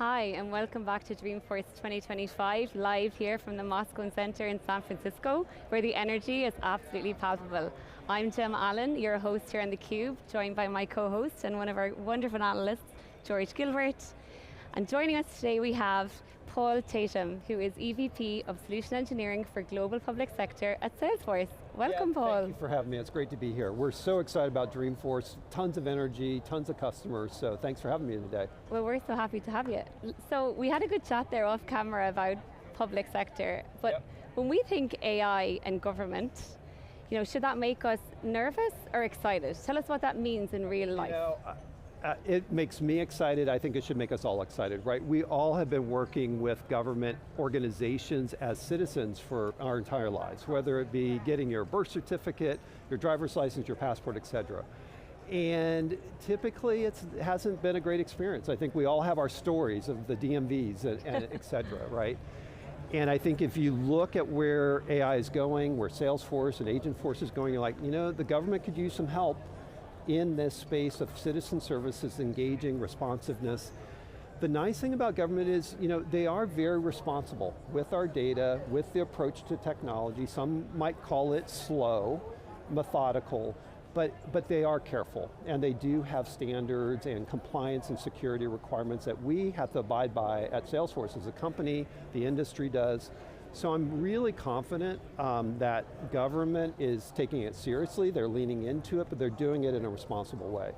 Hi, and welcome back to Dreamforce 2025, live here from the Moscone Center in San Francisco, where the energy is absolutely palpable. I'm Gemma Allen, your host here on theCUBE, joined by my co-host and one of our wonderful analysts, Gilbert. And joining us today we have Paul Tatum, who is EVP of Solution Engineering for Global Public Sector at Salesforce. Welcome, Paul. Thank you for having me, it's great to be here. We're so excited about Dreamforce, tons of energy, tons of customers, so thanks for having me today. Well, we're so happy to have you. So we had a good chat there off camera about public sector, but when we think AI and government, should that make us nervous or excited? Tell us what that means in real life. It makes me excited. I think it should make us all excited, right? We all have been working with government organizations as citizens for our entire lives, whether it be getting your birth certificate, your driver's license, your passport, et cetera. And typically it hasn't been a great experience. I think we all have our stories of the DMVs and et cetera, right? And I think if you look at where AI is going, where Salesforce and Agentforce is going, you're like, the government could use some help in this space of citizen services, engaging, responsiveness. The nice thing about government is, they are very responsible with our data, with the approach to technology. Some might call it slow, methodical, but they are careful, and they do have standards and compliance and security requirements that we have to abide by at Salesforce as a company, the industry does. So I'm really confident that government is taking it seriously, they're leaning into it, but they're doing it in a responsible way.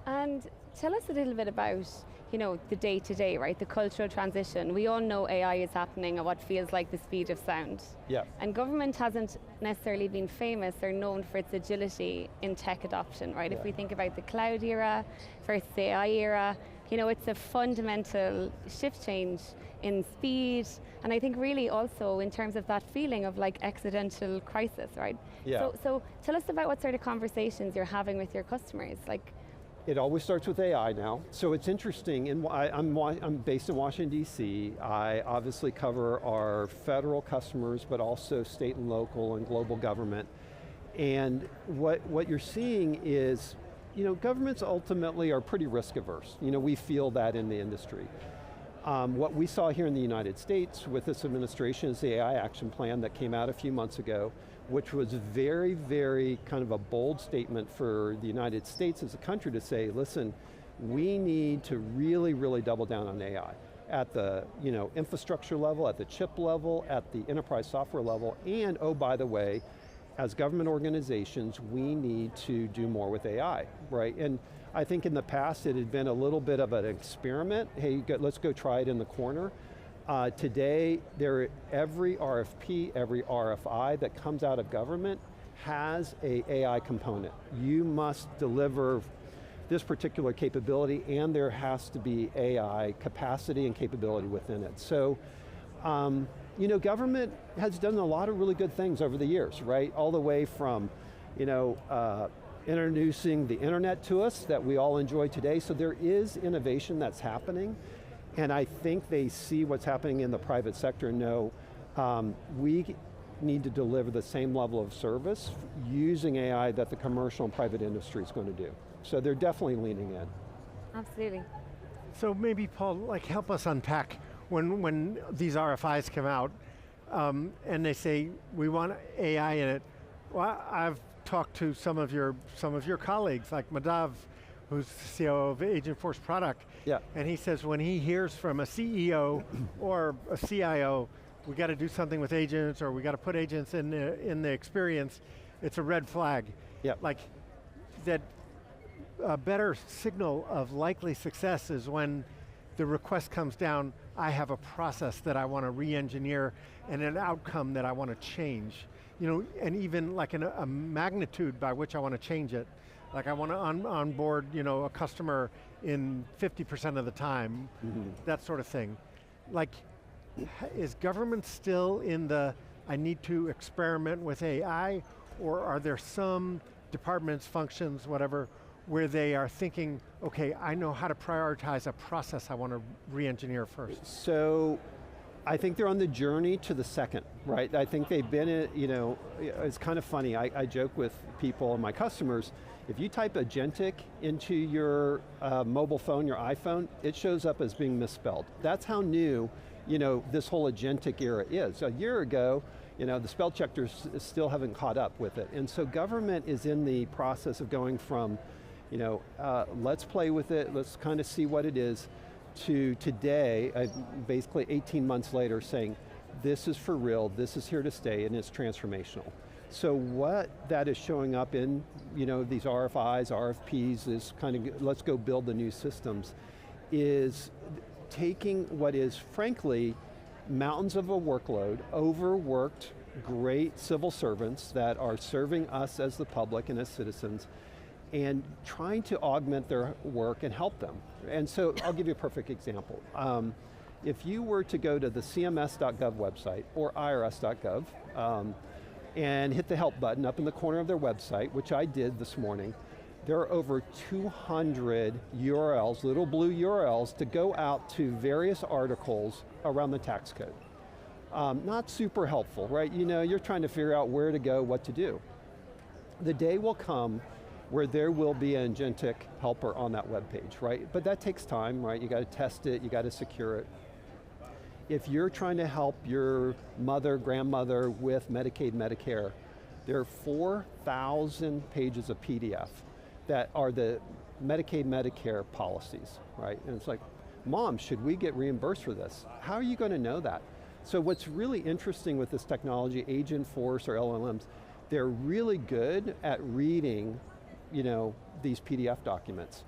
And tell us a little bit about the day-to-day, right? The cultural transition. We all know AI is happening at what feels like the speed of sound. Yeah. And government hasn't necessarily been famous or known for its agility in tech adoption, right? Yeah. If we think about the cloud era versus the AI era, it's a fundamental shift change in speed, and I think really also in terms of that feeling of like existential crisis, right? Yeah. So tell us about what sort of conversations you're having with your customers. It always starts with AI now. So it's interesting, I'm based in Washington, DC. I obviously cover our federal customers, but also state and local and global government. And what you're seeing is, governments ultimately are pretty risk averse. We feel that in the industry. What we saw here in the United States with this administration is the AI action plan that came out a few months ago, which was very, very kind of a bold statement for the United States as a country to say, listen, we need to really, really double down on AI at the infrastructure level, at the chip level, at the enterprise software level, and oh, by the way, as government organizations, we need to do more with AI, right? And I think in the past it had been a little bit of an experiment. Hey, let's go try it in the corner. Today, every RFP, every RFI that comes out of government has an AI component. You must deliver this particular capability, and there has to be AI capacity and capability within it. So, government has done a lot of really good things over the years, right? All the way from, introducing the internet to us that we all enjoy today. So there is innovation that's happening, and I think they see what's happening in the private sector and know we need to deliver the same level of service using AI that the commercial and private industry is going to do. So they're definitely leaning in. Absolutely. So maybe Paul, help us unpack when these RFIs come out and they say, we want AI in it. Well, I've talked to some of your colleagues, like Madhav, who's the CEO of Agentforce product, and he says when he hears from a CEO or a CIO, we got to do something with agents, or we got to put agents in the experience, it's a red flag. Yeah. That a better signal of likely success is when the request comes down, I have a process that I want to re-engineer and an outcome that I want to change. And even a magnitude by which I want to change it. Like I want to onboard a customer in 50% of the time, that sort of thing. Is government still in the, I need to experiment with AI, or are there some departments, functions, whatever, where they are thinking, okay, I know how to prioritize a process I want to re-engineer first? So, I think they're on the journey to the second, right? I think they've been, it's kind of funny, I joke with people and my customers, if you type agentic into your mobile phone, your iPhone, it shows up as being misspelled. That's how new, this whole agentic era is. A year ago, the spell checkers still haven't caught up with it. And so government is in the process of going from, let's play with it, let's kind of see what it is, to today, basically 18 months later, saying, this is for real, this is here to stay, and it's transformational. So what that is showing up in these RFIs, RFPs, is kind of, let's go build the new systems, is taking what is, frankly, mountains of a workload, overworked, great civil servants that are serving us as the public and as citizens, and trying to augment their work and help them. And so I'll give you a perfect example. If you were to go to the CMS.gov website or IRS.gov and hit the help button up in the corner of their website, which I did this morning, there are over 200 URLs, little blue URLs, to go out to various articles around the tax code. Not super helpful, right? You're trying to figure out where to go, what to do. The day will come where there will be an agentic helper on that web page, right? But that takes time, right? You got to test it, you got to secure it. If you're trying to help your mother, grandmother with Medicaid, Medicare, there are 4,000 pages of PDF that are the Medicaid, Medicare policies, right? And it's like, Mom, should we get reimbursed for this? How are you going to know that? So what's really interesting with this technology, Agentforce or LLMs, they're really good at reading these PDF documents,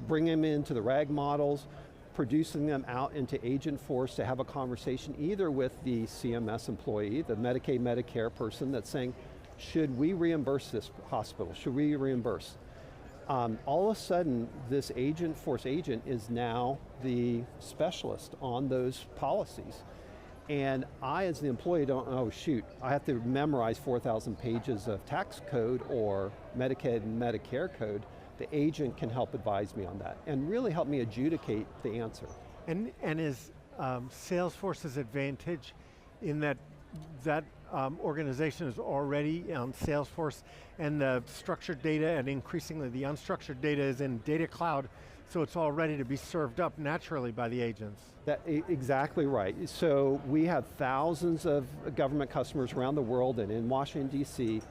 bring them into the RAG models, producing them out into Agentforce to have a conversation either with the CMS employee, the Medicaid, Medicare person that's saying, should we reimburse this hospital? Should we reimburse? All of a sudden, this Agentforce agent is now the specialist on those policies. And I, as the employee, don't, oh shoot, I have to memorize 4,000 pages of tax code or Medicaid and Medicare code. The agent can help advise me on that and really help me adjudicate the answer. And is Salesforce's advantage in that organization is already on Salesforce and the structured data and increasingly the unstructured data is in data cloud, so it's all ready to be served up naturally by the agents? Exactly right. So we have thousands of government customers around the world and in Washington, D.C.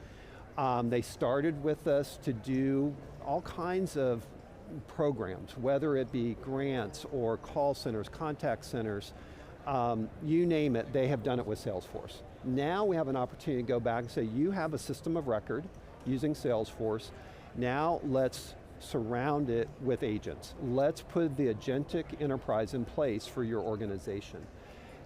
They started with us to do all kinds of programs, whether it be grants or call centers, contact centers, you name it, they have done it with Salesforce. Now we have an opportunity to go back and say, you have a system of record using Salesforce, now let's surround it with agents. Let's put the agentic enterprise in place for your organization.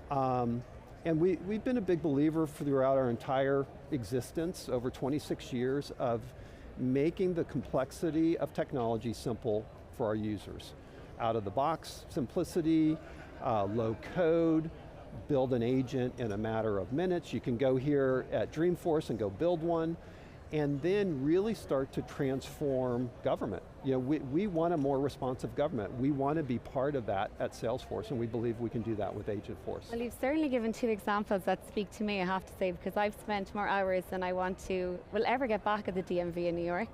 And we've been a big believer throughout our entire existence, over 26 years, of making the complexity of technology simple for our users. Out of the box simplicity, low code, build an agent in a matter of minutes. You can go here at Dreamforce and go build one, and then really start to transform government. We want a more responsive government. We want to be part of that at Salesforce, and we believe we can do that with Agentforce. Well, you've certainly given two examples that speak to me, I have to say, because I've spent more hours than I want to, will ever get back at the DMV in New York.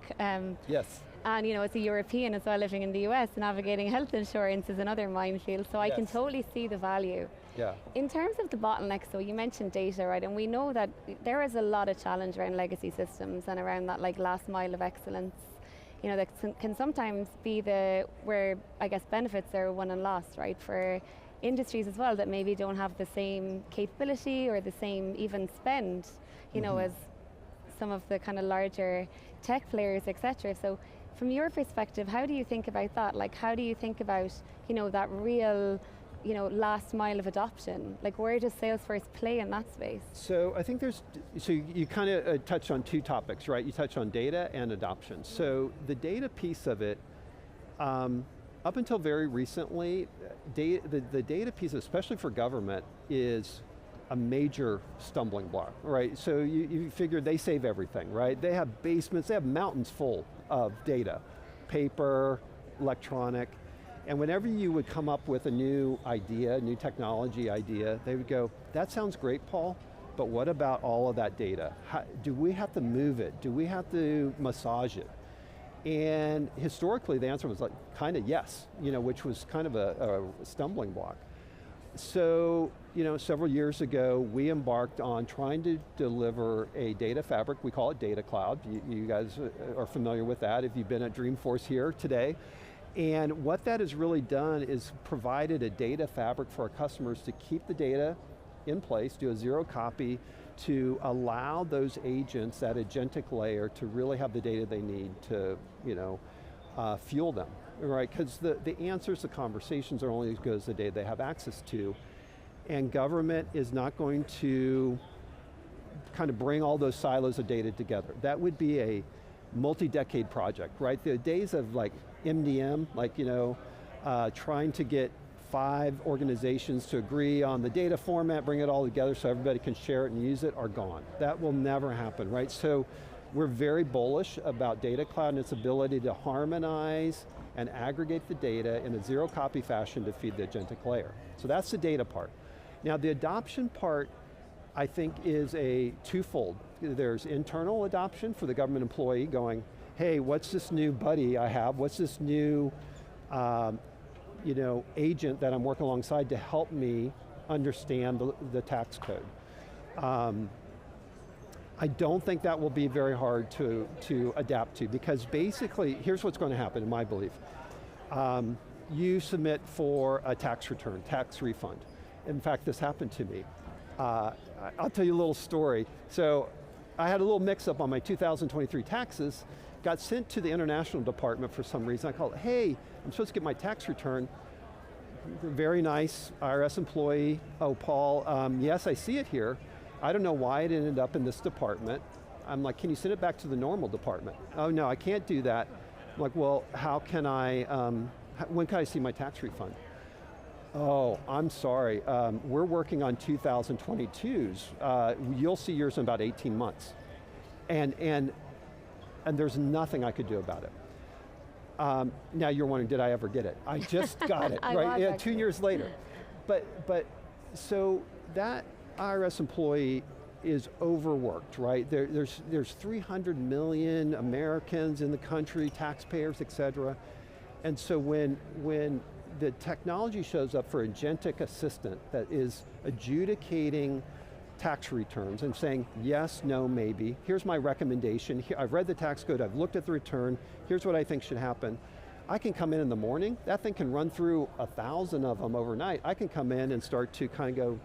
Yes. And as a European as well, living in the US, navigating health insurance is another minefield, so I can totally see the value. Yeah. In terms of the bottlenecks, so you mentioned data, right? And we know that there is a lot of challenge around legacy systems and around that last mile of excellence. That can sometimes be where I guess benefits are won and lost, right? For industries as well that maybe don't have the same capability or the same even spend, as some of the kind of larger tech players, et cetera. So from your perspective, how do you think about that? How do you think about, that real, last mile of adoption? Where does Salesforce play in that space? So I think you kind of touched on two topics, right? You touched on data and adoption. So the data piece of it, up until very recently, the data piece, especially for government, is a major stumbling block, right? So you figure they save everything, right? They have basements, they have mountains full of data, paper, electronic, And whenever you would come up with a new idea, new technology idea, they would go, that sounds great, Paul, but what about all of that data? Do we have to move it? Do we have to massage it? And historically the answer was like, kind of yes, which was kind of a stumbling block. So, several years ago, we embarked on trying to deliver a data fabric. We call it Data Cloud. You guys are familiar with that if you've been at Dreamforce here today. And what that has really done is provided a data fabric for our customers to keep the data in place, do a zero copy, to allow those agents, that agentic layer, to really have the data they need to fuel them, right? Because the answers, the conversations are only as good as the data they have access to. And government is not going to kind of bring all those silos of data together. That would be a multi-decade project, right? The days of like MDM, trying to get 5 organizations to agree on the data format, bring it all together so everybody can share it and use it, are gone. That will never happen, right? So we're very bullish about Data Cloud and its ability to harmonize and aggregate the data in a zero copy fashion to feed the agentic layer. So that's the data part. Now the adoption part, I think, is a twofold. There's internal adoption for the government employee going, hey, what's this new buddy I have? What's this new agent that I'm working alongside to help me understand the tax code? I don't think that will be very hard to adapt to, because basically, here's what's going to happen in my belief. You submit for a tax return, tax refund. In fact, this happened to me. I'll tell you a little story. So I had a little mix up on my 2023 taxes, got sent to the international department for some reason. I called, hey, I'm supposed to get my tax return. Very nice IRS employee. Oh, Paul, yes, I see it here. I don't know why it ended up in this department. I'm like, can you send it back to the normal department? Oh no, I can't do that. I'm like, well, how can I, when can I see my tax refund? Oh, I'm sorry, we're working on 2022s. You'll see yours in about 18 months. And there's nothing I could do about it. Now you're wondering, did I ever get it? I just got it, right? Yeah, 2 years later. But so that IRS employee is overworked, right? There's 300 million Americans in the country, taxpayers, et cetera. And so when the technology shows up for agentic assistant that is adjudicating tax returns and saying, yes, no, maybe, here's my recommendation, I've read the tax code, I've looked at the return, here's what I think should happen. I can come in the morning, that thing can run through 1,000 of them overnight. I can come in and start to kind of go,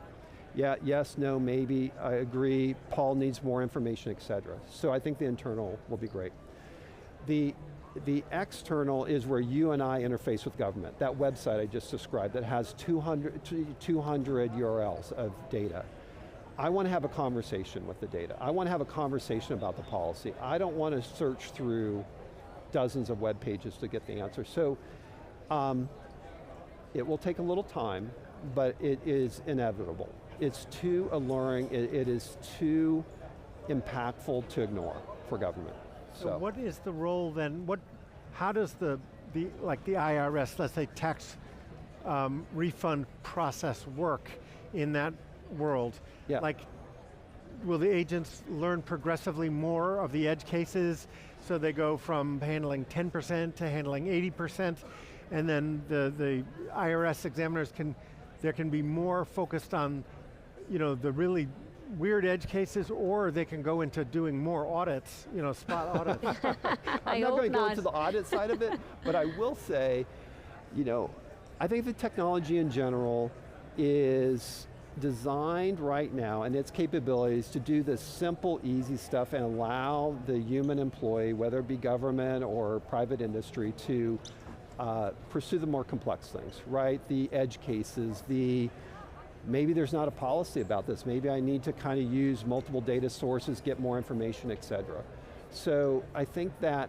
yeah, yes, no, maybe, I agree, Paul needs more information, et cetera. So I think the internal will be great. The external is where you and I interface with government. That website I just described that has 200 URLs of data. I want to have a conversation with the data. I want to have a conversation about the policy. I don't want to search through dozens of web pages to get the answer. So it will take a little time, but it is inevitable. It's too alluring, it is too impactful to ignore for government. So what is the role then, how does the IRS, let's say tax refund process work in that world? Yeah. Like, will the agents learn progressively more of the edge cases, so they go from handling 10% to handling 80%, and then the IRS examiners there can be more focused on the really weird edge cases, or they can go into doing more audits, spot audits. I'm not going to go into the audit side of it, but I will say, I think the technology in general is designed right now, and its capabilities, to do this simple, easy stuff and allow the human employee, whether it be government or private industry, to pursue the more complex things, right? The edge cases, maybe there's not a policy about this, maybe I need to kind of use multiple data sources, get more information, et cetera. So I think that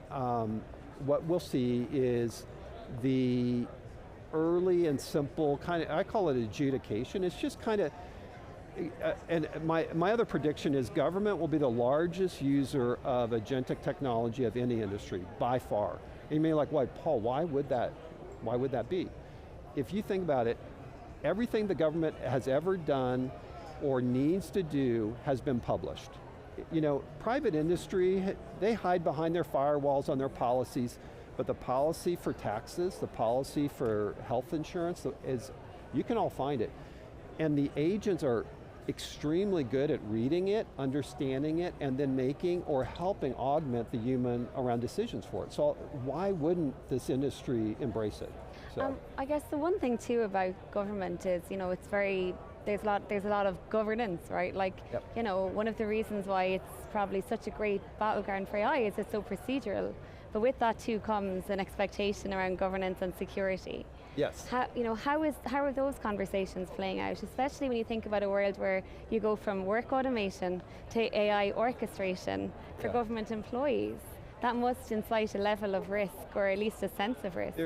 what we'll see is the early and simple kind of, I call it adjudication. It's just kind of, and my other prediction is government will be the largest user of agentic technology of any industry, by far. And you may be like, why, Paul, why would that Why would that be? If you think about it, everything the government has ever done or needs to do has been published. You know, private industry, they hide behind their firewalls on their policies, but the policy for taxes, the policy for health insurance, you can all find it. And the agents are extremely good at reading it, understanding it, and then making or helping augment the human around decisions for it. So why wouldn't this industry embrace it? So. I guess the one thing too about government is, you know, it's very, there's a lot of governance, right? Like, yep. You know, one of the reasons why it's probably such a great battleground for AI is it's so procedural. But with that too comes an expectation around governance and security. Yes. How are those conversations playing out, especially when you think about a world where you go from work automation to AI orchestration for government employees? That must incite a level of risk, or at least a sense of risk.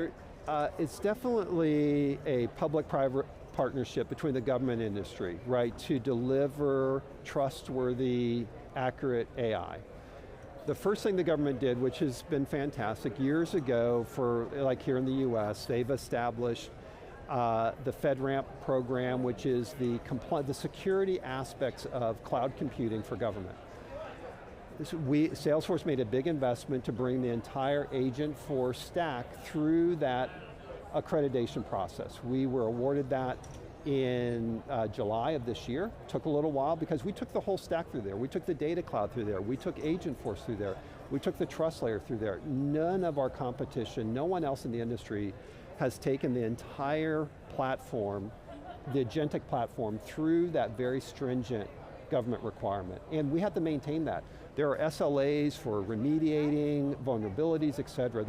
It's definitely a public-private partnership between the government and industry, right, to deliver trustworthy, accurate AI. The first thing the government did, which has been fantastic, years ago for, like here in the US, they've established the FedRAMP program, which is the security aspects of cloud computing for government. Salesforce made a big investment to bring the entire Agentforce stack through that accreditation process. We were awarded that in July of this year. Took a little while because we took the whole stack through there. We took the data cloud through there. We took Agentforce through there. We took the trust layer through there. None of our competition, no one else in the industry has taken the entire platform, the agentic platform, through that very stringent government requirement. And we have to maintain that. There are SLAs for remediating vulnerabilities, et cetera,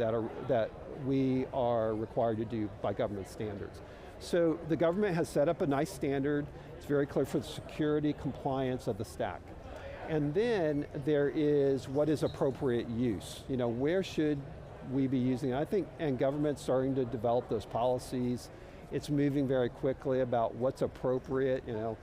that we are required to do by government standards. So the government has set up a nice standard. It's very clear for the security compliance of the stack. And then there is what is appropriate use. You know, where should we be using it? I think, and government's starting to develop those policies. It's moving very quickly about what's appropriate, you know.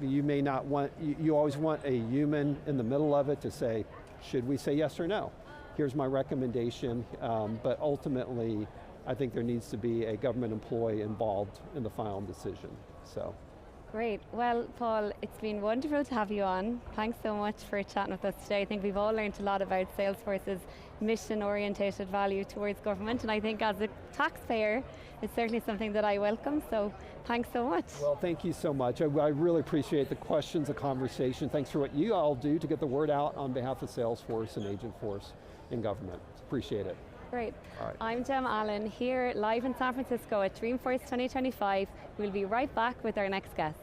You may not want, you always want a human in the middle of it to say, should we say yes or no? Here's my recommendation, but ultimately, I think there needs to be a government employee involved in the final decision, so. Great, well Paul, it's been wonderful to have you on. Thanks so much for chatting with us today. I think we've all learned a lot about Salesforce's mission-orientated value towards government, and I think as a taxpayer, it's certainly something that I welcome, so thanks so much. Well, thank you so much. I really appreciate the questions, the conversation. Thanks for what you all do to get the word out on behalf of Salesforce and Agentforce in government. Appreciate it. Great. All right. I'm Gemma Allen, here live in San Francisco at Dreamforce 2025. We'll be right back with our next guest.